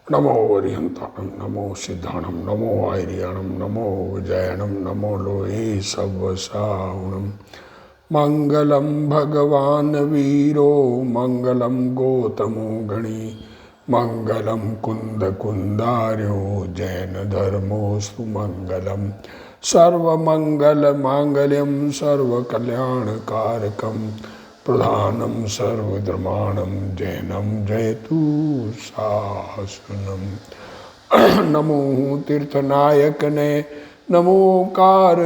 नमो वरिहंताणं नमो सिद्धाणं नमो आयर्याणं नमो विजयणं नमो लोहे सवसाहुणं मंगलम भगवान वीरो मंगलम गौतमो गणी मंगलम कुंद कुंदार्यो जैन धर्मोस्तु मंगलम सर्वमंगल मांगल्यम सर्वकल्याणकारकम प्रधानम सर्वधर्माणम जैनम जयतु शासनम। नमो तीर्थनायक ने नमो ओंकार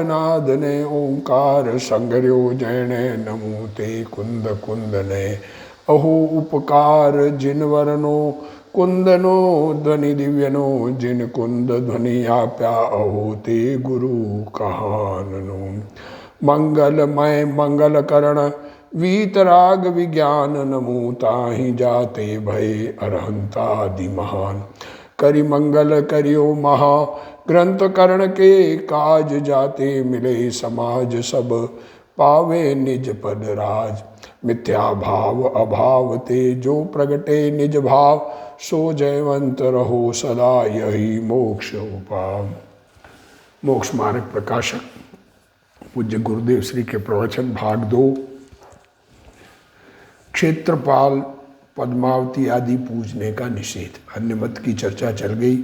ने ओंकार संगर्यो जैने नमो ते कुंद कुंद ने अहो उपकार जिन वरनो कुंदनो ध्वनि दिव्यनो जिन कुंद ध्वनि आप्या अहो ते गुरु कहाननो मंगलमय मंगल करण वीतराग विज्ञान नमो ताहि जाते भय अरहंतादि महान करि मंगल करियो महा ग्रंथ करण के काज जाते मिले समाज सब पावे निज पद राज मिथ्या भाव अभाव ते जो प्रगटे निज भाव सो जयवंत रहो सदा यही मोक्ष उपाय। मोक्ष मार्ग प्रकाशक पूज्य गुरुदेव श्री के प्रवचन भाग 2। क्षेत्रपाल पद्मावती आदि पूजने का निषेध। अन्य मत की चर्चा चल गई,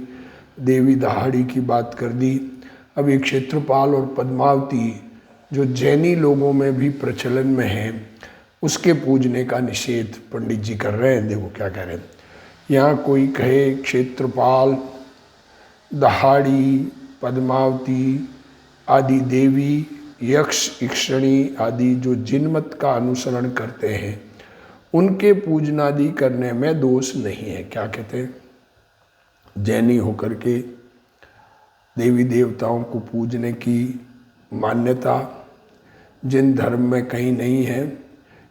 देवी दहाड़ी की बात कर दी। अब ये क्षेत्रपाल और पद्मावती जो जैनी लोगों में भी प्रचलन में है उसके पूजने का निषेध पंडित जी कर रहे हैं। देखो क्या कह रहे हैं यहाँ। कोई कहे क्षेत्रपाल दहाड़ी पद्मावती आदि देवी यक्ष इक्षणी आदि जो जिन मत का अनुसरण करते हैं उनके पूजनादि करने में दोष नहीं है। क्या कहते हैं, जैनी होकर के देवी देवताओं को पूजने की मान्यता जिन धर्म में कहीं नहीं है,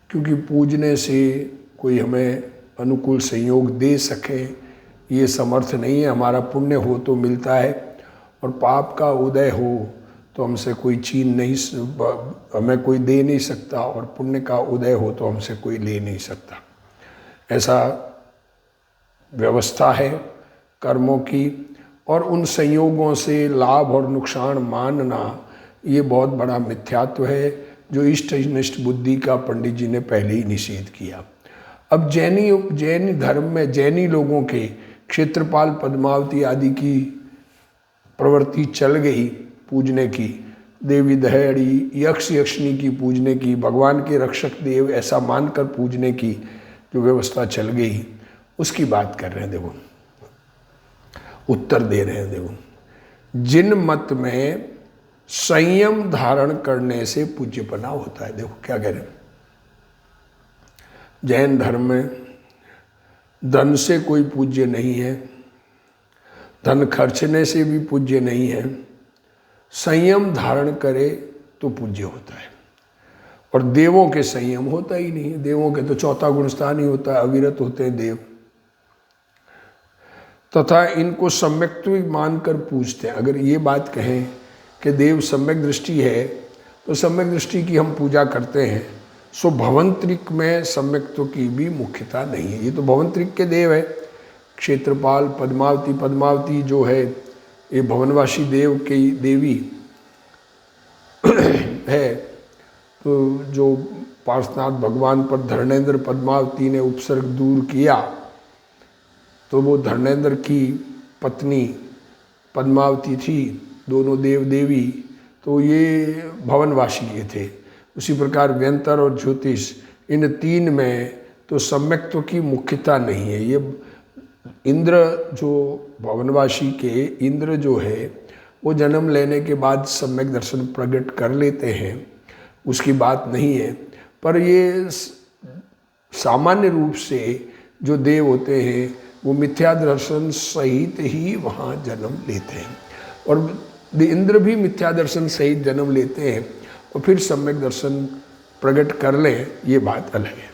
क्योंकि पूजने से कोई हमें अनुकूल संयोग दे सके ये समर्थ नहीं है। हमारा पुण्य हो तो मिलता है और पाप का उदय हो तो हमसे कोई छीन नहीं, हमें कोई दे नहीं सकता, और पुण्य का उदय हो तो हमसे कोई ले नहीं सकता। ऐसा व्यवस्था है कर्मों की, और उन संयोगों से लाभ और नुकसान मानना ये बहुत बड़ा मिथ्यात्व है जो इष्ट निष्ठ बुद्धि का पंडित जी ने पहले ही निषेध किया। अब जैन धर्म में जैनी लोगों के क्षेत्रपाल पद्मावती आदि की प्रवृत्ति चल गई पूजने की, देवी दहाड़ी यक्ष यक्षिणी की पूजने की, भगवान के रक्षक देव ऐसा मानकर पूजने की जो व्यवस्था चल गई उसकी बात कर रहे हैं। देखो उत्तर दे रहे हैं। देखो जिन मत में संयम धारण करने से पूज्यपना होता है। देखो क्या कह रहे हैं, जैन धर्म में धन से कोई पूज्य नहीं है, धन खर्चने से भी पूज्य नहीं है, संयम धारण करे तो पूज्य होता है। और देवों के संयम होता ही नहीं है। देवों के तो चौथा गुणस्थान ही होता है, अविरत होते हैं देव, तथा इनको सम्यक्त्व मानकर पूजते हैं। अगर ये बात कहें कि देव सम्यक दृष्टि है तो सम्यक दृष्टि की हम पूजा करते हैं, सो भवंतरिक में सम्यक्त्व की भी मुख्यता नहीं है। ये तो भवंतरिक के देव है, क्षेत्रपाल पद्मावती जो है ये भवनवासी देव की देवी है। तो जो पार्श्वनाथ भगवान पर धर्मेंद्र पद्मावती ने उपसर्ग दूर किया तो वो धर्मेंद्र की पत्नी पद्मावती थी, दोनों देव देवी, तो ये भवनवासी के थे। उसी प्रकार व्यंतर और ज्योतिष इन तीन में तो सम्यक्त्व की मुख्यता नहीं है। ये इंद्र जो भवनवासी के इंद्र जो है वो जन्म लेने के बाद सम्यक दर्शन प्रकट कर लेते हैं, उसकी बात नहीं है। पर ये सामान्य रूप से जो देव होते हैं वो मिथ्या दर्शन सहित ही वहाँ जन्म लेते हैं, और इंद्र भी मिथ्या दर्शन सहित जन्म लेते हैं और फिर सम्यक दर्शन प्रकट कर लें, ये बात अलग है।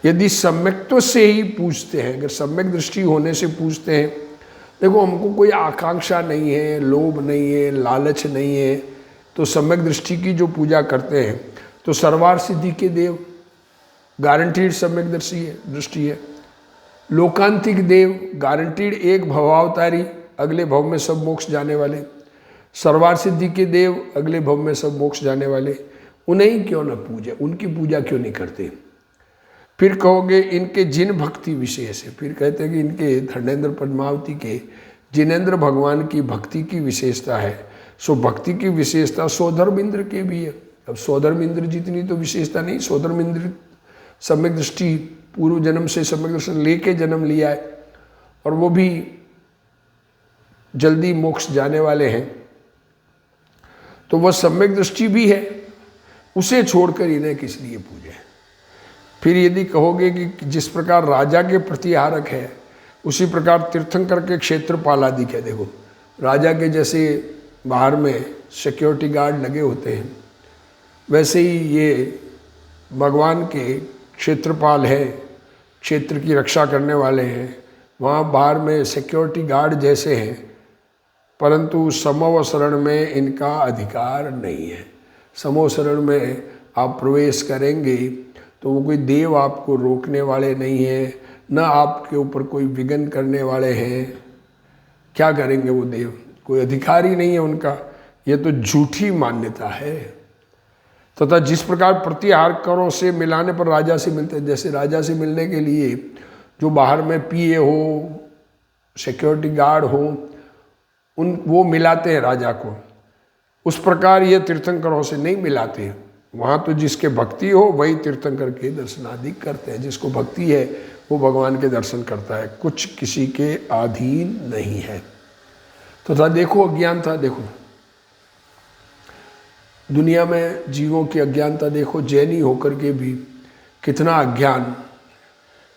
यदि सम्यक्त्व से ही पूछते हैं, अगर सम्यक दृष्टि होने से पूछते हैं, देखो हमको कोई आकांक्षा नहीं है, लोभ नहीं है, लालच नहीं है, तो सम्यक दृष्टि की जो पूजा करते हैं तो सर्वार्थ सिद्धि के देव गारंटीड सम्यक दृष्टि है। लोकांतिक देव, गारंटीड एक भवावतारी, अगले भव में सब मोक्ष जाने वाले। सर्वार सिद्धि के देव, अगले भव में सब मोक्ष जाने वाले, उन्हें क्यों न पूजे, उनकी पूजा क्यों नहीं करते? फिर कहोगे इनके जिन भक्ति विशेष है, फिर कहते हैं कि इनके धर्मेंद्र पद्मावती के जिनेंद्र भगवान की भक्ति की विशेषता है। सो भक्ति की विशेषता सौधर्म इंद्र के भी है। अब सौधर्म इंद्र जितनी तो विशेषता नहीं, सौधर्म इंद्र सम्यक दृष्टि पूर्व जन्म से सम्यक दर्शन लेके जन्म लिया है और वो भी जल्दी मोक्ष जाने वाले हैं, तो वह सम्यक दृष्टि भी है, उसे छोड़कर इन्हें किस लिए पूजे? फिर यदि कहोगे कि जिस प्रकार राजा के प्रतिहारक है उसी प्रकार तीर्थंकर के क्षेत्रपाल आदि है। देखो राजा के जैसे बाहर में सिक्योरिटी गार्ड लगे होते हैं, वैसे ही ये भगवान के क्षेत्रपाल है, क्षेत्र की रक्षा करने वाले हैं। वहाँ बाहर में सिक्योरिटी गार्ड जैसे हैं, परंतु समव शरण में इनका अधिकार नहीं है। समव शरण में आप प्रवेश करेंगे तो वो कोई देव आपको रोकने वाले नहीं हैं, न आपके ऊपर कोई विघ्न करने वाले हैं। क्या करेंगे वो देव? कोई अधिकार ही नहीं है उनका। ये तो झूठी मान्यता है। तथा जिस प्रकार प्रतिहारकों से मिलाने पर राजा से मिलते हैं, जैसे राजा से मिलने के लिए जो बाहर में पीए हो, सिक्योरिटी गार्ड हो, वो मिलाते हैं राजा को, उस प्रकार ये तीर्थंकरों से नहीं मिलाते। वहाँ तो जिसके भक्ति हो वही तीर्थंकर के दर्शन आदि करते हैं। जिसको भक्ति है वो भगवान के दर्शन करता है, कुछ किसी के अधीन नहीं है। तथा देखो अज्ञानता, देखो दुनिया में जीवों की अज्ञानता देखो, जैनी होकर के भी कितना अज्ञान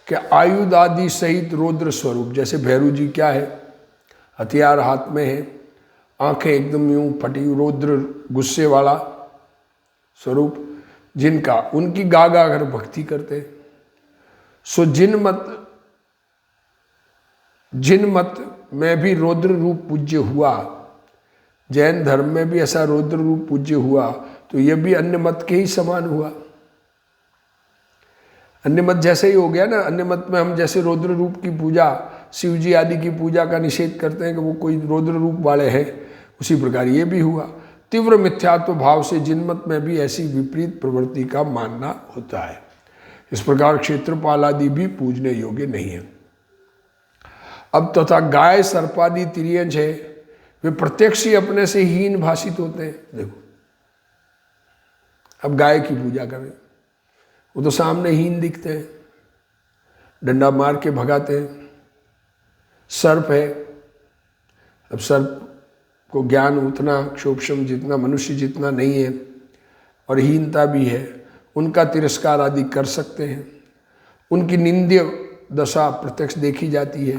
कि आयुध आदि सहित रौद्र स्वरूप, जैसे भैरू जी क्या है, हथियार हाथ में है, आंखें एकदम यूं फटी, रौद्र गुस्से वाला स्वरूप जिनका, उनकी गा गा कर भक्ति करते। सो जिन मत में भी रौद्र रूप पूज्य हुआ, जैन धर्म में भी ऐसा रौद्र रूप पूज्य हुआ, तो यह भी अन्य मत के ही समान हुआ। अन्य मत जैसे ही हो गया ना। अन्य मत में हम जैसे रौद्र रूप की पूजा, शिव जी आदि की पूजा का निषेध करते हैं कि वो कोई रौद्र रूप वाले हैं, उसी प्रकार ये भी हुआ। तीव्र मिथ्यात्व भाव से जिन मत में भी ऐसी विपरीत प्रवृत्ति का मानना होता है। इस प्रकार क्षेत्रपाल आदि भी पूजने योग्य नहीं है। अब तथा गाय सर्पादि तिर्यंच है, वे प्रत्यक्ष ही अपने से हीन भाषित होते हैं। देखो अब गाय की पूजा करें, वो तो सामने हीन दिखते हैं, डंडा मार के भगाते हैं। सर्प है, अब सर्प को ज्ञान उतना क्षोभक्षम जितना मनुष्य जितना नहीं है और हीनता भी है, उनका तिरस्कार आदि कर सकते हैं। उनकी निंद्य दशा प्रत्यक्ष देखी जाती है।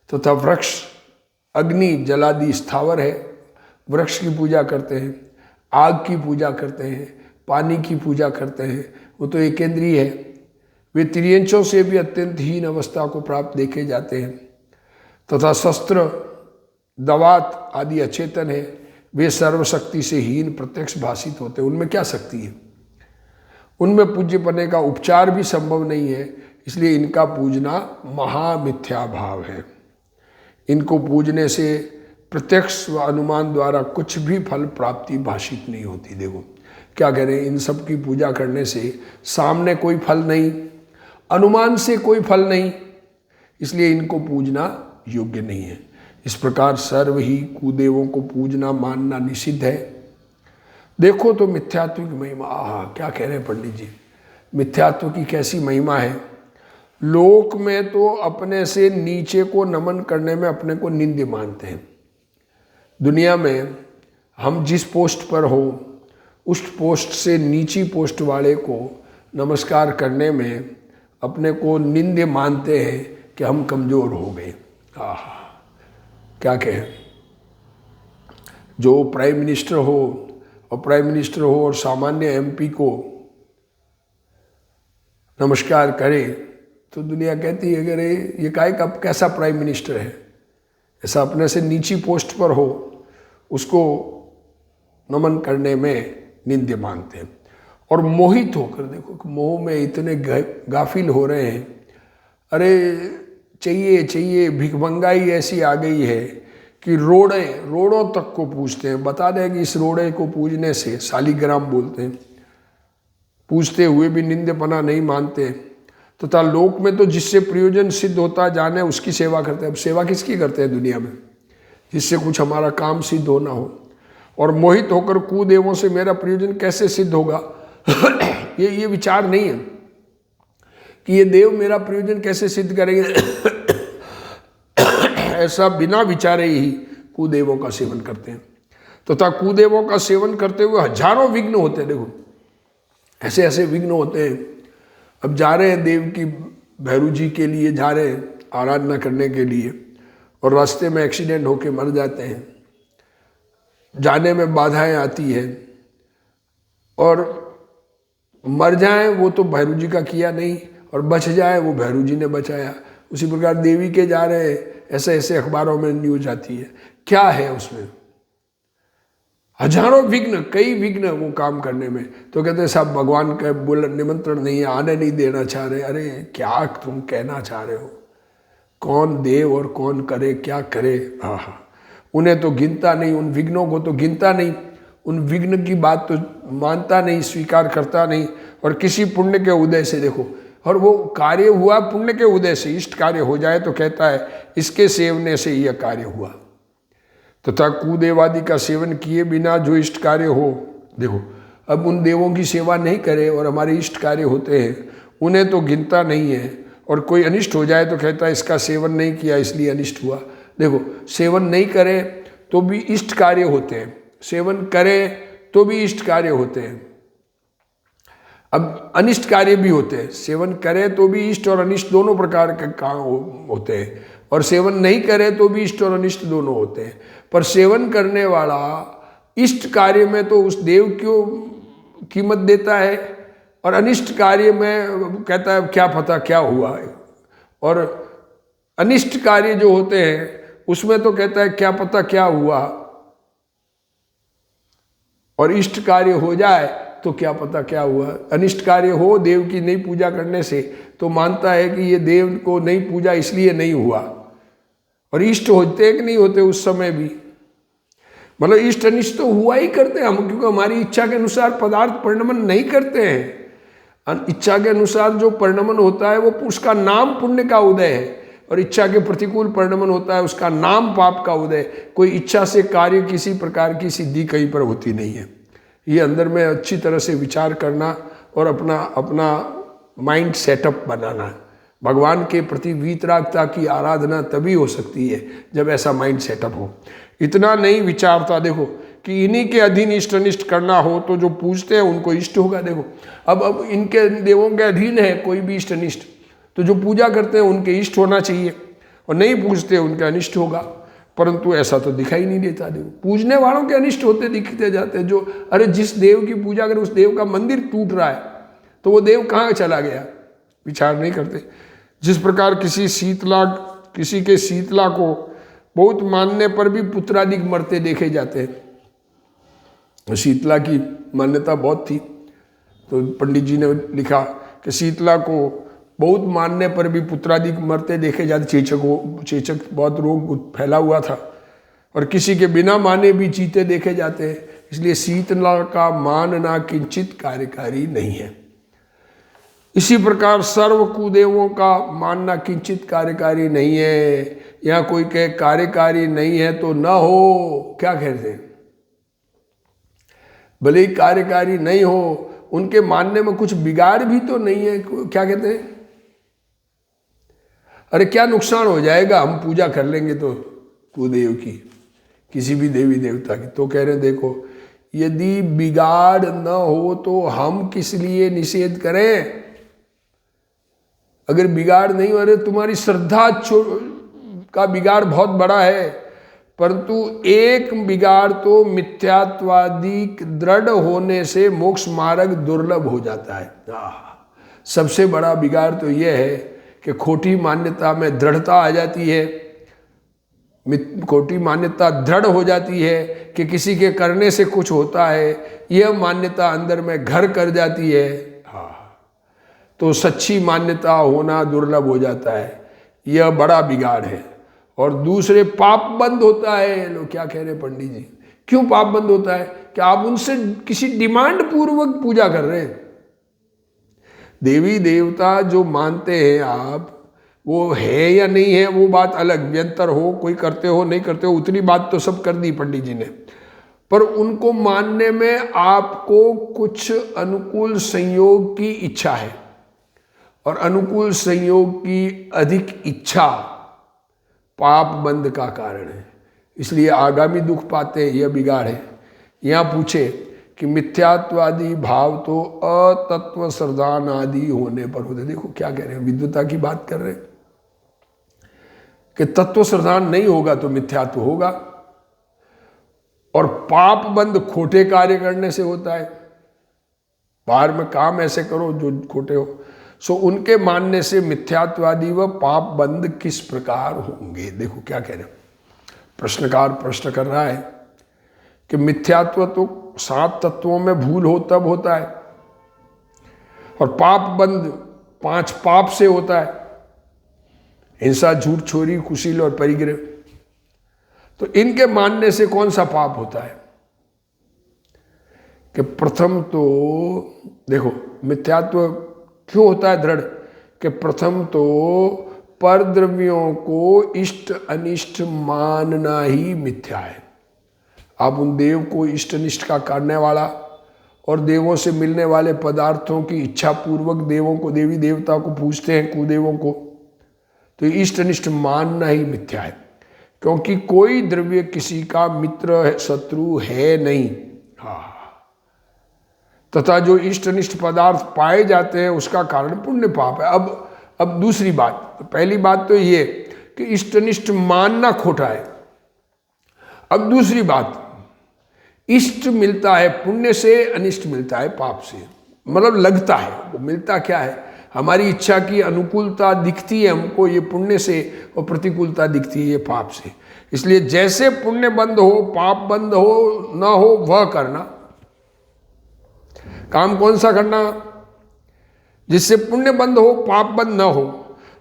तथा वृक्ष, अग्नि, जलादि स्थावर है, वृक्ष की पूजा करते हैं, आग की पूजा करते हैं, पानी की पूजा करते हैं, वो तो एकेंद्रीय है। वे तिर्यंचों से भी अत्यंत हीन अवस्था को प्राप्त देखे जाते हैं। तथा शस्त्र, दवात आदि अचेतन है, वे सर्वशक्ति से हीन प्रत्यक्ष भाषित होते हैं। उनमें क्या शक्ति है? उनमें पूज्य बनने का उपचार भी संभव नहीं है, इसलिए इनका पूजना महामिथ्या भाव है। इनको पूजने से प्रत्यक्ष व अनुमान द्वारा कुछ भी फल प्राप्ति भाषित नहीं होती। देखो क्या करें, इन सब की पूजा करने से सामने कोई फल नहीं, अनुमान से कोई फल नहीं, इसलिए इनको पूजना योग्य नहीं है। इस प्रकार सर्व ही कुदेवों को पूजना मानना निषिद्ध है। देखो तो मिथ्यात्व की महिमा, आहा क्या कह रहे हैं पंडित जी, मिथ्यात्व की कैसी महिमा है। लोक में तो अपने से नीचे को नमन करने में अपने को निंद्य मानते हैं। दुनिया में हम जिस पोस्ट पर हो, उस पोस्ट से नीची पोस्ट वाले को नमस्कार करने में अपने को निंद्य मानते हैं कि हम कमज़ोर हो गए। आहा क्या कहें, जो प्राइम मिनिस्टर हो और सामान्य एमपी को नमस्कार करे तो दुनिया कहती है कि अरे ये कैसा प्राइम मिनिस्टर है। ऐसा अपने से नीची पोस्ट पर हो उसको नमन करने में निंद्य मानते हैं। और मोहित होकर, देखो मोह में इतने गाफिल हो रहे हैं। अरे चाहिए चाहिए, भिखमंगाई ऐसी आ गई है कि रोड़ों तक को पूजते हैं। बता दें कि इस रोड़े को पूजने से, शालिग्राम बोलते हैं, पूजते हुए भी निंदेपना नहीं मानते, तथा लोक में तो जिससे प्रयोजन सिद्ध होता जाने उसकी सेवा करते हैं। अब सेवा किसकी करते हैं दुनिया में? जिससे कुछ हमारा काम सिद्ध होना हो। और मोहित होकर कुदेवों से मेरा प्रयोजन कैसे सिद्ध होगा ये विचार नहीं है कि ये देव मेरा प्रयोजन कैसे सिद्ध करेंगे ऐसा बिना विचारे ही कुदेवों का सेवन करते हैं। तथा कुदेवों का सेवन करते हुए हजारों विघ्न होते हैं। देखो ऐसे ऐसे विघ्न होते हैं। अब जा रहे हैं देव की, भैरू जी के लिए जा रहे हैं आराधना करने के लिए, और रास्ते में एक्सीडेंट होके मर जाते हैं। जाने में बाधाएं आती है, और मर जाए वो तो भैरू जी का किया नहीं, और बच जाए वो भैरू जी ने बचाया। उसी प्रकार देवी के जा रहे हैं, ऐसे ऐसे अखबारों में न्यूज आती है। क्या है उसमें? हजारों विघ्न, कई विघ्न वो काम करने में। तो कहते हैं साहब भगवान का बोल निमंत्रण नहीं है, आने नहीं देना चाह रहे। अरे क्या तुम कहना चाह रहे हो? कौन देव और कौन करे, क्या करे? हाँ, उन्हें तो गिनता नहीं, उन विघ्नों को तो गिनता नहीं, उन विघ्न की बात तो मानता नहीं, स्वीकार करता नहीं। और किसी पुण्य के उदय से देखो, और वो कार्य हुआ पुण्य के उदय से, इष्ट कार्य हो जाए तो कहता है इसके सेवने से यह कार्य हुआ। तथा कुदेवादि का सेवन किए बिना जो इष्ट कार्य हो, देखो अब उन देवों की सेवा नहीं करे और हमारे इष्ट कार्य होते हैं, उन्हें तो गिनता नहीं है। और कोई अनिष्ट हो जाए तो कहता है इसका सेवन नहीं किया इसलिए अनिष्ट हुआ। देखो सेवन नहीं करे तो भी इष्ट कार्य होते हैं, सेवन करे तो भी इष्ट कार्य होते हैं। अब अनिष्ट कार्य भी होते हैं, सेवन करे तो भी इष्ट और अनिष्ट दोनों प्रकार के काम होते हैं, और सेवन नहीं करे तो भी इष्ट और अनिष्ट दोनों होते हैं। पर सेवन करने वाला इष्ट कार्य में तो उस देव क्यों कीमत देता है, और अनिष्ट कार्य में कहता है क्या पता क्या हुआ है। और अनिष्ट कार्य जो होते हैं उसमें तो कहता है क्या पता क्या हुआ, और इष्ट कार्य हो जाए तो क्या पता क्या हुआ। अनिष्ट कार्य हो देव की नहीं पूजा करने से तो मानता है कि ये देव को नहीं पूजा इसलिए नहीं हुआ, और इष्ट होते कि नहीं होते उस समय भी, मतलब इष्ट अनिष्ट तो हुआ ही करते हैं हम, क्योंकि हमारी इच्छा के अनुसार पदार्थ परिणमन नहीं करते हैं। इच्छा के अनुसार जो परिणमन होता है वो उसका नाम पुण्य का उदय है, और इच्छा के प्रतिकूल परिणमन होता है उसका नाम पाप का उदय। कोई इच्छा से कार्य किसी प्रकार की सिद्धि कहीं पर होती नहीं है। ये अंदर में अच्छी तरह से विचार करना और अपना माइंड सेटअप बनाना। भगवान के प्रति वीतरागता की आराधना तभी हो सकती है जब ऐसा माइंड सेटअप हो। इतना नहीं विचारता देखो कि इन्हीं के अधीन इष्ट अनिष्ट करना हो तो जो पूजते हैं उनको इष्ट होगा। देखो अब इनके देवों के अधीन है कोई भी इष्ट अनिष्ट, तो जो पूजा करते हैं उनके इष्ट होना चाहिए, और नहीं पूजते उनका अनिष्ट होगा। परंतु ऐसा तो दिखाई नहीं देता। देव पूजने वालों के अनिष्ट होते दिखते जाते हैं। जो अरे जिस देव की पूजा करें उस देव का मंदिर टूट रहा है तो वो देव कहाँ चला गया, विचार नहीं करते। जिस प्रकार किसी के शीतला को बहुत मानने पर भी पुत्रादिक मरते देखे जाते हैं। शीतला की मान्यता बहुत थी, तो पंडित जी ने लिखा कि शीतला को बहुत मानने पर भी पुत्रादिक मरते देखे जाते। चेचक बहुत रोग फैला हुआ था, और किसी के बिना माने भी जीते देखे जाते हैं। इसलिए शीतला का मानना किंचित कार्यकारी नहीं है। इसी प्रकार सर्व कुदेवों का मानना किंचित कार्यकारी नहीं है। यहाँ कोई कहे कार्यकारी नहीं है तो न हो, क्या कहते हैं, भले ही कार्यकारी नहीं हो, उनके मानने में कुछ बिगाड़ भी तो नहीं है। क्या कहते हैं, अरे क्या नुकसान हो जाएगा, हम पूजा कर लेंगे तो कुदेव की, किसी भी देवी देवता की। तो कह रहे देखो यदि बिगाड़ न हो तो हम किस लिए निषेध करें। अगर बिगाड़ नहीं हो रहे, तुम्हारी श्रद्धा का बिगाड़ बहुत बड़ा है, परंतु एक बिगाड़ तो मिथ्यात्वादी दृढ़ होने से मोक्ष मार्ग दुर्लभ हो जाता है। सबसे बड़ा बिगाड़ तो यह है कि खोटी मान्यता में दृढ़ता आ जाती है। खोटी मान्यता दृढ़ हो जाती है कि किसी के करने से कुछ होता है, यह मान्यता अंदर में घर कर जाती है। तो सच्ची मान्यता होना दुर्लभ हो जाता है। यह बड़ा बिगाड़ है। और दूसरे पाप बंद होता है। लोग क्या कह रहे हैं पंडित जी, क्यों पाप बंद होता है? कि आप उनसे किसी डिमांड पूर्वक पूजा कर रहे हैं। देवी देवता जो मानते हैं आप, वो है या नहीं है वो बात अलग, व्यंतर हो, कोई करते हो नहीं करते हो, उतनी बात तो सब कर दी पंडित जी ने। पर उनको मानने में आपको कुछ अनुकूल संयोग की इच्छा है, और अनुकूल संयोग की अधिक इच्छा पाप बंद का कारण है। इसलिए आगामी दुख पाते हैं, यह बिगाड़ है। यहाँ पूछे कि मिथ्यात्वादी भाव तो अतत्व श्रद्धान आदि होने पर होते। देखो क्या कह रहे हैं, विद्वता की बात कर रहे हैं कि तत्व श्रद्धान नहीं होगा तो मिथ्यात्व होगा, और पाप बंद खोटे कार्य करने से होता है। बाहर में काम ऐसे करो जो खोटे हो। सो उनके मानने से मिथ्यात्वादी व पाप बंद किस प्रकार होंगे। देखो क्या कह रहे हैं, प्रश्नकार प्रश्न कर रहा है कि मिथ्यात्व तो 7 तत्वों में भूल हो तब होता है, और पाप बंद 5 पाप से होता है, हिंसा, झूठ, चोरी, कुशील और परिग्रह। तो इनके मानने से कौन सा पाप होता है? कि प्रथम तो देखो मिथ्यात्व क्यों होता है दृढ़, कि प्रथम तो पर द्रव्यों को इष्ट अनिष्ट मानना ही मिथ्या है। आप उन देव को इष्ट अनिष्ट का करने वाला और देवों से मिलने वाले पदार्थों की इच्छा पूर्वक देवों को, देवी देवता को पूजते हैं, कुदेवों को, तो इष्ट अनिष्ट मानना ही मिथ्या है। क्योंकि कोई द्रव्य किसी का मित्र है, शत्रु है नहीं। हाँ, तथा जो इष्ट अनिष्ट पदार्थ पाए जाते हैं उसका कारण पुण्य पाप है। अब दूसरी बात, पहली बात तो ये कि इष्ट अनिष्ट मानना खोटा है। अब दूसरी बात, इष्ट मिलता है पुण्य से, अनिष्ट मिलता है पाप से। मतलब लगता है, वो मिलता क्या है, हमारी इच्छा की अनुकूलता दिखती है हमको ये पुण्य से, और प्रतिकूलता दिखती है ये पाप से। इसलिए जैसे पुण्य बंद हो, पाप बंद हो ना हो, वह करना। काम कौन सा करना? जिससे पुण्य बंद हो, पाप बंद न हो,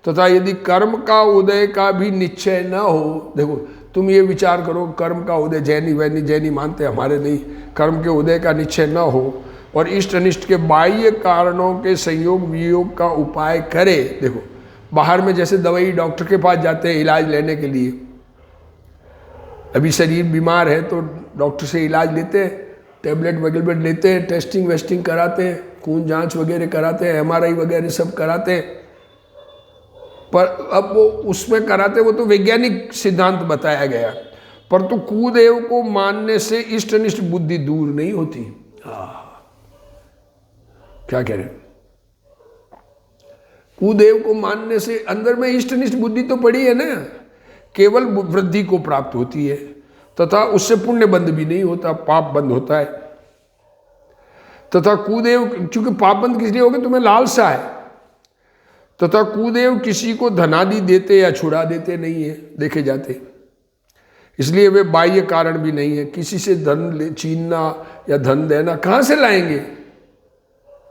तथा यदि कर्म का उदय का भी निश्चय न हो। देखो तुम ये विचार करो, कर्म का उदय, जैनी मानते हमारे नहीं, कर्म के उदय का निश्चय न हो, और इष्ट अनिष्ट के बाह्य कारणों के संयोग वियोग का उपाय करे। देखो बाहर में जैसे दवाई डॉक्टर के पास जाते हैं इलाज लेने के लिए, अभी शरीर बीमार है तो डॉक्टर से इलाज लेते हैं, टेबलेट वगैरह लेते हैं, टेस्टिंग वेस्टिंग कराते हैं, खून जांच वगैरह कराते हैं, MRI वगैरह सब कराते हैं। पर अब वो उसमें कराते, वो तो वैज्ञानिक सिद्धांत बताया गया, पर तो कुदेव को मानने से इष्ट अनिष्ट बुद्धि दूर नहीं होती। क्या कह रहे हैं, कुदेव को मानने से अंदर में इष्ट अनिष्ट बुद्धि तो पड़ी है ना, केवल वृद्धि को प्राप्त होती है, तथा उससे पुण्य बंद भी नहीं होता, पाप बंद होता है। तथा कुदेव, क्योंकि पाप बंद किस लिए हो गए, तुम्हें लालसा है। तथा कुदेव किसी को धनादि देते या छुड़ा देते नहीं है, देखे जाते, इसलिए वे बाह्य कारण भी नहीं है। किसी से धन छीनना या धन देना कहाँ से लाएंगे?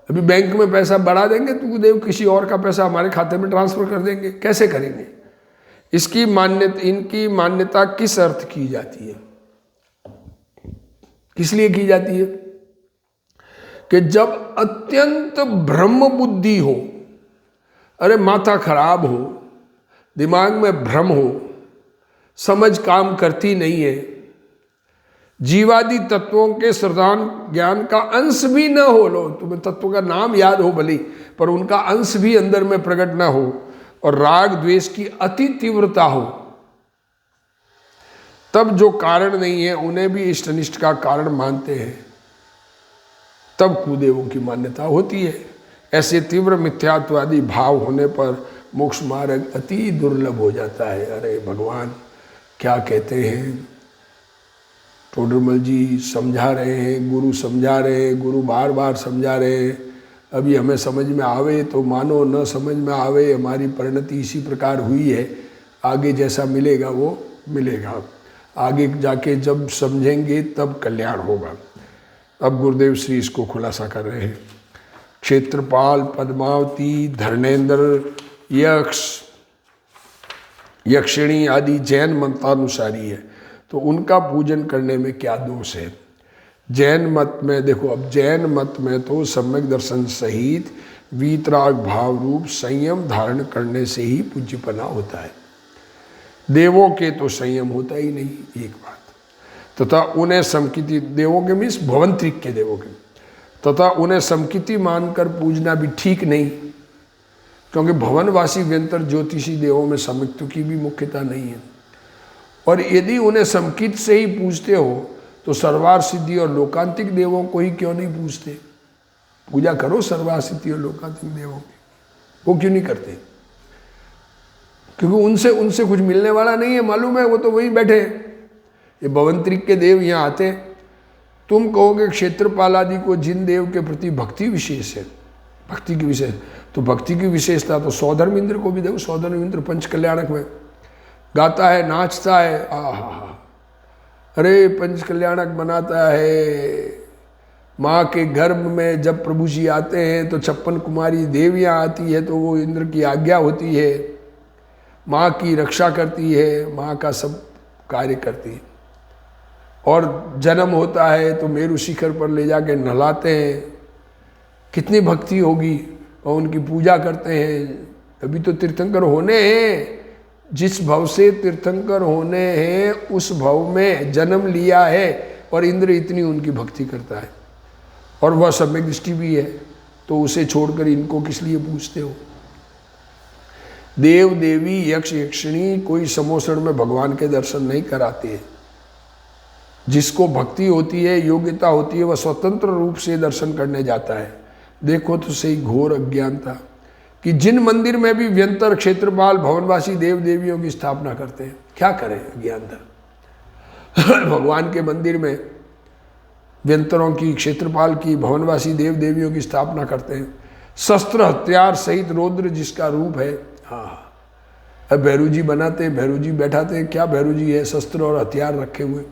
अभी बैंक में पैसा बढ़ा देंगे तो कुदेव किसी और का पैसा हमारे खाते में ट्रांसफर कर देंगे, कैसे करेंगे? इसकी मान्यता, इनकी मान्यता किस अर्थ की जाती है, किस लिए की जाती है? कि जब अत्यंत ब्रह्म बुद्धि हो, अरे माथा खराब हो, दिमाग में भ्रम हो, समझ काम करती नहीं है, जीवादि तत्वों के श्रद्धान ज्ञान का अंश भी न हो, लो तुम्हें तत्व का नाम याद हो भली, पर उनका अंश भी अंदर में प्रकट ना हो, और राग द्वेष की अति तीव्रता हो, तब जो कारण नहीं है उन्हें भी इष्ट अनिष्ट का कारण मानते हैं, तब कुदेवों की मान्यता होती है। ऐसे तीव्र मिथ्यात्वादी भाव होने पर मोक्ष मार्ग अति दुर्लभ हो जाता है। अरे भगवान क्या कहते हैं, टोडरमल जी समझा रहे हैं, गुरु समझा रहे हैं, गुरु बार बार समझा रहे हैं। अभी हमें समझ में आवे तो मानो, न समझ में आवे हमारी परिणति इसी प्रकार हुई है, आगे जैसा मिलेगा वो मिलेगा, आगे जाके जब समझेंगे तब कल्याण होगा। अब गुरुदेव श्री इसको खुलासा कर रहे हैं। क्षेत्रपाल, पद्मावती, धर्मेंद्र, यक्ष, यक्षिणी आदि जैन मंत्रानुसारी है, तो उनका पूजन करने में क्या दोष है? जैन मत में देखो, अब जैन मत में तो सम्यक दर्शन सहित वीतराग भाव रूप संयम धारण करने से ही पूज्यपना होता है। देवों के तो संयम होता ही नहीं, एक बात। तथा उन्हें समकिति, देवों के मीन्स भवंतरिक के देवों के, तथा उन्हें समकिति मानकर पूजना भी ठीक नहीं, क्योंकि भवनवासी व्यंतर ज्योतिषी देवों में समित्व की भी मुख्यता नहीं है। और यदि उन्हें समकित से ही पूजते हो तो सर्वार सिद्धि और लोकांतिक देवों को ही क्यों नहीं पूजते? पूजा करो सर्वार सिद्धि और लोकांतिक देवों की, वो क्यों नहीं करते? क्योंकि उनसे कुछ मिलने वाला नहीं है, मालूम है, वो तो वहीं बैठे। ये भवंतरिक के देव यहाँ आते, तुम कहोगे क्षेत्रपाल आदि को जिन देव के प्रति भक्ति विशेष है, भक्ति की विशेष, तो भक्ति की विशेषता तो सौधर्म इंद्र को भी देखो। सौधर्म इंद्र पंच कल्याणक में गाता है, नाचता है, आहा, अरे पंच कल्याणक बनाता है। माँ के गर्भ में जब प्रभु जी आते हैं तो 56 कुमारी देवियाँ आती है, तो वो इंद्र की आज्ञा होती है, माँ की रक्षा करती है, माँ का सब कार्य करती है। और जन्म होता है तो मेरु शिखर पर ले जाके नहलाते हैं, कितनी भक्ति होगी, और उनकी पूजा करते हैं। अभी तो तीर्थंकर होने हैं, जिस भव से तीर्थंकर होने हैं उस भव में जन्म लिया है, और इंद्र इतनी उनकी भक्ति करता है, और वह सम्यक दृष्टि भी है, तो उसे छोड़कर इनको किस लिए पूछते हो? देव देवी यक्ष यक्षिणी कोई समोसण में भगवान के दर्शन नहीं कराते। जिसको भक्ति होती है, योग्यता होती है, वह स्वतंत्र रूप से दर्शन करने जाता है। देखो तो सही घोर अज्ञानता कि जिन मंदिर में भी व्यंतर क्षेत्रपाल भवनवासी देव देवियों की स्थापना करते हैं, क्या करें अज्ञानता। भगवान के मंदिर में व्यंतरों की, क्षेत्रपाल की, भवनवासी देव देवियों की स्थापना करते हैं, शस्त्र हथियार सहित रौद्र जिसका रूप है। हाँ, अब भैरू जी बनाते, भैरू जी बैठाते, क्या भैरू जी है, शस्त्र और हथियार रखे हुए,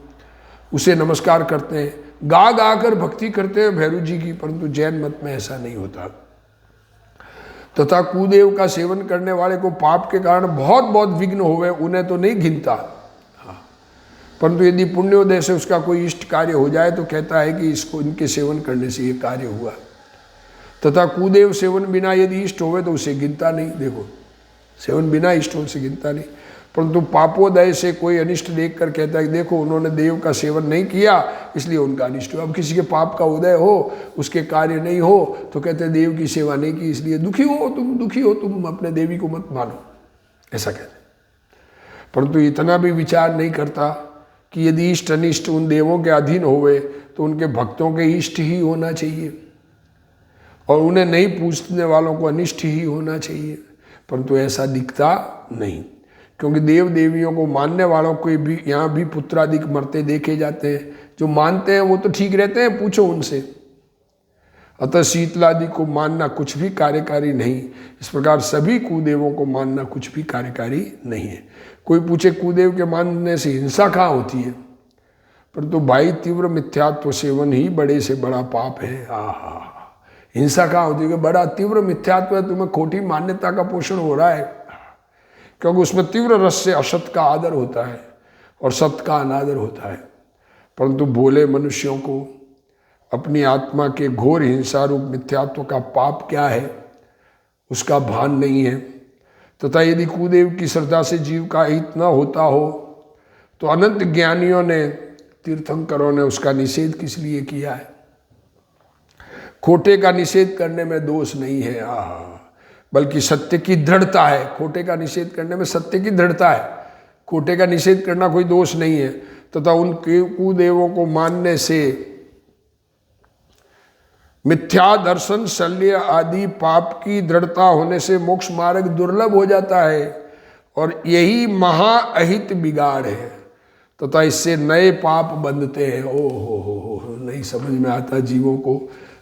उसे नमस्कार करते हैं, गा गा कर भक्ति करते हैं भैरू जी की। परंतु जैन मत में ऐसा नहीं होता। तथा कुदेव का सेवन करने वाले को पाप के कारण बहुत बहुत विघ्न होवे, उन्हें तो नहीं घिनता। हाँ, परंतु यदि पुण्योदय से उसका कोई इष्ट कार्य हो जाए तो कहता है कि इसको, इनके सेवन करने से ये कार्य हुआ। तथा कुदेव सेवन बिना यदि इष्ट होवे तो उसे गिनता नहीं। देखो, सेवन बिना इष्ट हो से गिनता नहीं, परंतु पापोदय से कोई अनिष्ट देख कर कहता है कि देखो उन्होंने देव का सेवन नहीं किया इसलिए उनका अनिष्ट हुआ। अब किसी के पाप का उदय हो, उसके कार्य नहीं हो, तो कहते हैं देव की सेवा नहीं की इसलिए दुखी हो तुम अपने देवी को मत मानो, ऐसा कहते हैं। परंतु इतना भी विचार नहीं करता कि यदि इष्ट अनिष्ट उन देवों के अधीन होवे तो उनके भक्तों के इष्ट ही होना चाहिए, और उन्हें नहीं पूजने वालों को अनिष्ट ही होना चाहिए। परंतु ऐसा दिखता नहीं, क्योंकि देव देवियों को मानने वालों को भी यहाँ भी पुत्रादिक मरते देखे जाते हैं। जो मानते हैं वो तो ठीक रहते हैं, पूछो उनसे। अतः शीतलादि को मानना कुछ भी कार्यकारी नहीं। इस प्रकार सभी कुदेवों को मानना कुछ भी कार्यकारी नहीं है। कोई पूछे कुदेव के मानने से हिंसा कहाँ होती है? परंतु भाई तीव्र मिथ्यात्व सेवन ही बड़े से बड़ा पाप है। आहा, हिंसा कहाँ होती है? बड़ा तीव्र मिथ्यात्व है, तुम्हें खोटी मान्यता का पोषण हो रहा है, क्योंकि उसमें तीव्र रस से असत का आदर होता है और सत्य का अनादर होता है। परंतु भोले मनुष्यों को अपनी आत्मा के घोर हिंसा रूप मिथ्यात्व का पाप क्या है उसका भान नहीं है। तथा यदि कुदेव की श्रद्धा से जीव का हित न होता हो तो अनंत ज्ञानियों ने, तीर्थंकरों ने उसका निषेध किस लिए किया है? खोटे का निषेध करने में दोष नहीं है, बल्कि सत्य की दृढ़ता है। खोटे का निषेध करने में सत्य की दृढ़ता है, खोटे का निषेध करना कोई दोष नहीं है। तथा उन कुदेवों को मानने से मिथ्या दर्शन, शल्य आदि पाप की दृढ़ता होने से मोक्ष मार्ग दुर्लभ हो जाता है, और यही महाअहित बिगाड़ है। तथा इससे नए पाप बंधते हैं। ओ हो, नहीं समझ में आता जीवों को।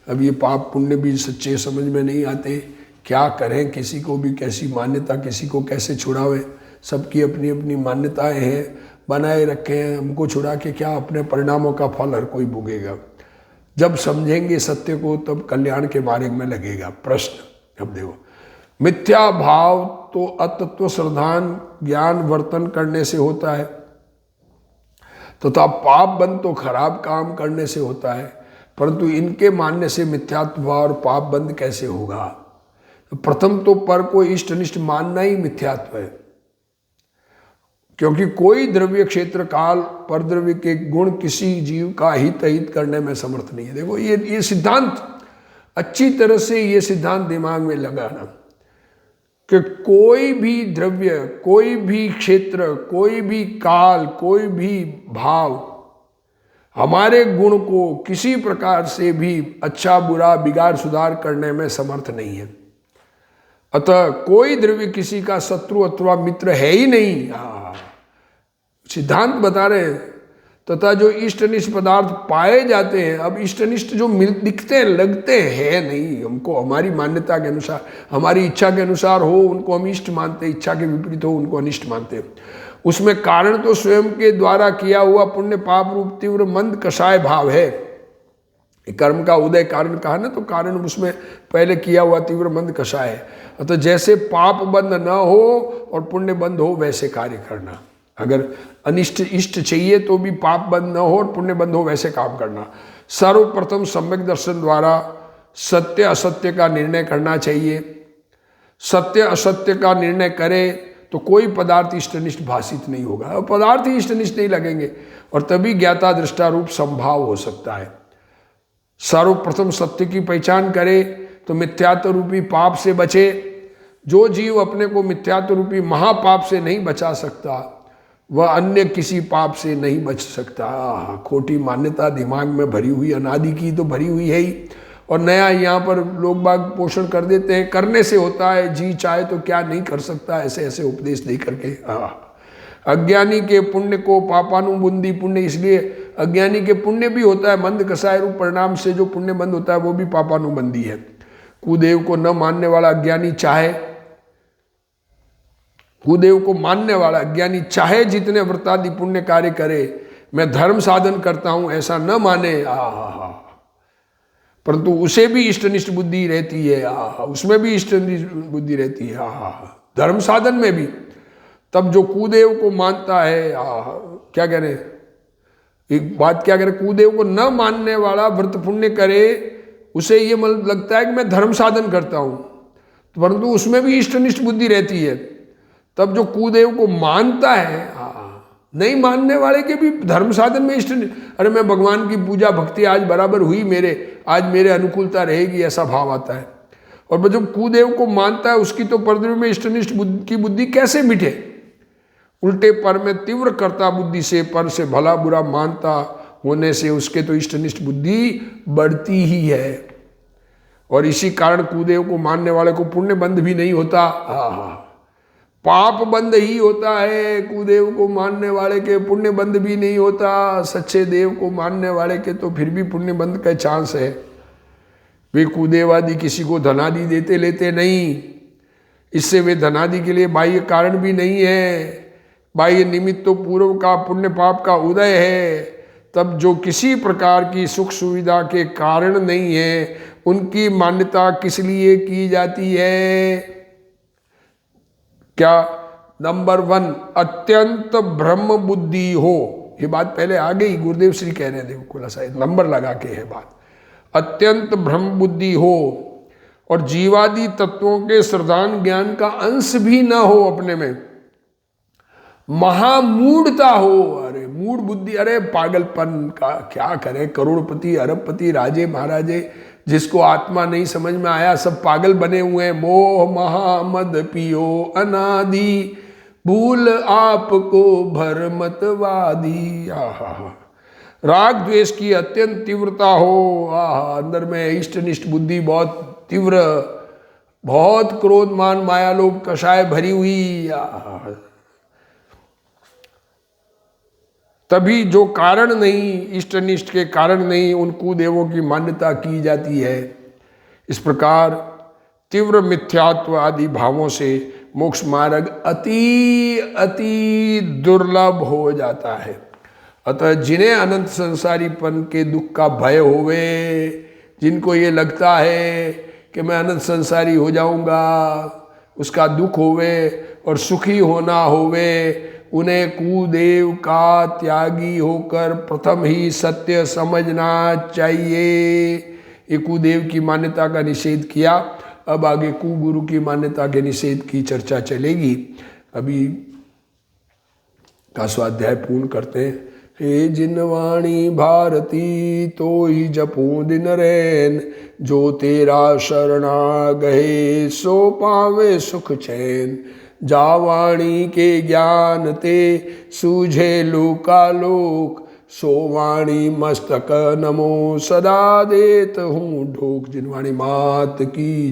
अब ये पाप पुण्य भी सच्चे समझ में नहीं आते। क्या करें, किसी को भी कैसी मान्यता, किसी को कैसे छुड़ावे। सबकी अपनी अपनी मान्यताएं हैं, बनाए रखे हैं। हमको छुड़ा के क्या, अपने परिणामों का फल हर कोई भोगेगा। जब समझेंगे सत्य को तब कल्याण के मार्ग में लगेगा। प्रश्न अब देखो, मिथ्या भाव तो अतत्व श्रद्धान ज्ञान वर्तन करने से होता है, तथा पाप बंध तो खराब काम करने से होता है। परंतु इनके मानने से मिथ्यात्व भाव और पाप बंध कैसे होगा? प्रथम तो पर को इष्ट अनिष्ट मानना ही मिथ्यात्व है, क्योंकि कोई द्रव्य क्षेत्र काल पर द्रव्य के गुण किसी जीव का हित अहित करने में समर्थ नहीं है। देखो ये सिद्धांत अच्छी तरह से ये सिद्धांत दिमाग में लगाना कि कोई भी द्रव्य, कोई भी क्षेत्र, कोई भी काल, कोई भी भाव हमारे गुण को किसी प्रकार से भी अच्छा बुरा बिगाड़ सुधार करने में समर्थ नहीं है। अतः कोई द्रव्य किसी का शत्रु अथवा मित्र है ही नहीं। सिद्धांत बता रहे हैं। तथा जो इष्ट अनिष्ट पदार्थ पाए जाते हैं, अब इष्ट अनिष्ट जो दिखते हैं, लगते हैं नहीं, हमको हमारी मान्यता के अनुसार, हमारी इच्छा के अनुसार हो उनको हम इष्ट मानते, इच्छा के विपरीत हो उनको अनिष्ट मानते। उसमें कारण तो स्वयं के द्वारा किया हुआ पुण्य पाप रूप तीव्र मंद कषाय भाव है। कर्म का उदय कारण कहा ना, तो कारण उसमें पहले किया हुआ तीव्र मंद कषाय है। अतः जैसे पाप बंद न हो और पुण्य बंद हो वैसे कार्य करना। अगर अनिष्ट इष्ट चाहिए तो भी पाप बंद न हो और पुण्य बंद हो वैसे काम करना। सर्वप्रथम सम्यक दर्शन द्वारा सत्य असत्य का निर्णय करना चाहिए। सत्य असत्य का निर्णय करे तो कोई पदार्थ इष्ट अनिष्ट भाषित नहीं होगा, और पदार्थ ही इष्ट अनिष्ट नहीं लगेंगे, और तभी ज्ञाता दृष्टा रूप संभाव हो सकता है। सर्वप्रथम सत्य की पहचान करे तो मिथ्यात्व रूपी पाप से बचे। जो जीव अपने को मिथ्यात्व रूपी महापाप से नहीं बचा सकता वह अन्य किसी पाप से नहीं बच सकता। खोटी मान्यता दिमाग में भरी हुई, अनादि की तो भरी हुई है ही, और नया यहाँ पर लोग बाग पोषण कर देते हैं, करने से होता है, जी चाहे तो क्या नहीं कर सकता, ऐसे ऐसे उपदेश दे करके। अज्ञानी के पुण्य को पापानुबुंदी पुण्य, इसलिए अज्ञानी के पुण्य भी होता है मंद कषाय रूप परिणाम से जो पुण्य बंद होता है वो भी पापानुबंधी है। कुदेव को न मानने वाला अज्ञानी चाहे, कुदेव को मानने वाला अज्ञानी चाहे जितने व्रतादि पुण्य कार्य करे, मैं धर्म साधन करता हूं ऐसा न माने, परंतु उसे भी इष्टनिष्ठ बुद्धि रहती है, उसमें भी इष्टनिष्ठ बुद्धि रहती है, धर्म साधन में भी। तब जो कुदेव को मानता है, क्या कह रहे, एक बात क्या कह रहे, कुदेव को न मानने वाला व्रत पुण्य करे, उसे ये लगता है कि मैं धर्म साधन करता हूं, परंतु उसमें भी इष्टनिष्ठ बुद्धि रहती है। तब जो कुदेव को मानता है, नहीं मानने वाले के भी धर्म साधन में इष्ट, अरे मैं भगवान की पूजा भक्ति आज बराबर हुई, मेरे आज मेरे अनुकूलता रहेगी, ऐसा भाव आता है। और जब कुदेव को मानता है उसकी तो परद्रव्य में इष्टनिष्ठ की बुद्धि कैसे मिटे? उल्टे पर में तीव्र कर्ता बुद्धि से, पर से भला बुरा मानता होने से उसके तो इष्टनिष्ठ बुद्धि बढ़ती ही है। और इसी कारण कुदेव को मानने वाले को पुण्य बंध भी नहीं होता, पाप बंद ही होता है। कुदेव को मानने वाले के पुण्य बंद भी नहीं होता। सच्चे देव को मानने वाले के तो फिर भी पुण्य बंद का चांस है। वे कुदेव आदि किसी को धनादि देते लेते नहीं, इससे वे धनादि के लिए बाह्य कारण भी नहीं है। बाह्य निमित्त तो पूर्व का पुण्य पाप का उदय है। तब जो किसी प्रकार की सुख सुविधा के कारण नहीं है, उनकी मान्यता किस लिए की जाती है? क्या? नंबर 1, अत्यंत ब्रह्म बुद्धि हो। ये बात पहले आ गई, गुरुदेव श्री कह रहे थे, खुला शायद नंबर लगा के है बात। अत्यंत ब्रह्म बुद्धि हो और जीवादि तत्वों के श्रद्धान ज्ञान का अंश भी ना हो अपने में, महामूढ़ता हो। अरे मूढ़ बुद्धि, अरे पागलपन का क्या करें, करोड़पति अरबपति राजे महाराजे जिसको आत्मा नहीं समझ में आया, सब पागल बने हुए हैं। मोह महा मद पियो अनादि, भूल आपको भरमतवादी। राग द्वेष की अत्यंत तीव्रता हो, अंदर में इष्ट निष्ठ बुद्धि बहुत तीव्र, बहुत क्रोध मान माया लोभ कषाय भरी हुई, तभी जो कारण नहीं, इष्ट अनिष्ट के कारण नहीं, उन कुदेवों की मान्यता की जाती है। इस प्रकार तीव्र मिथ्यात्व आदि भावों से मोक्ष मार्ग अति अति दुर्लभ हो जाता है। अतः जिन्हें अनंत संसारीपन के दुख का भय होवे, जिनको ये लगता है कि मैं अनंत संसारी हो जाऊंगा, उसका दुख होवे और सुखी होना होवे, उन्हें कुदेव का त्यागी होकर प्रथम ही सत्य समझना चाहिए। ये कुदेव की मान्यता का निषेध किया। अब आगे कुगुरु की मान्यता के निषेध की चर्चा चलेगी। अभी का स्वाध्याय पूर्ण करते हैं। हे जिनवाणी भारती तो ही जपो दिन रैन, जो तेरा शरणा गए सो पावे सुख चैन। जावाणी के ज्ञान ते सूझे लोकालोक, सो वाणी मस्तक नमो सदा देत हूँ ढोक। जिनवाणी मात की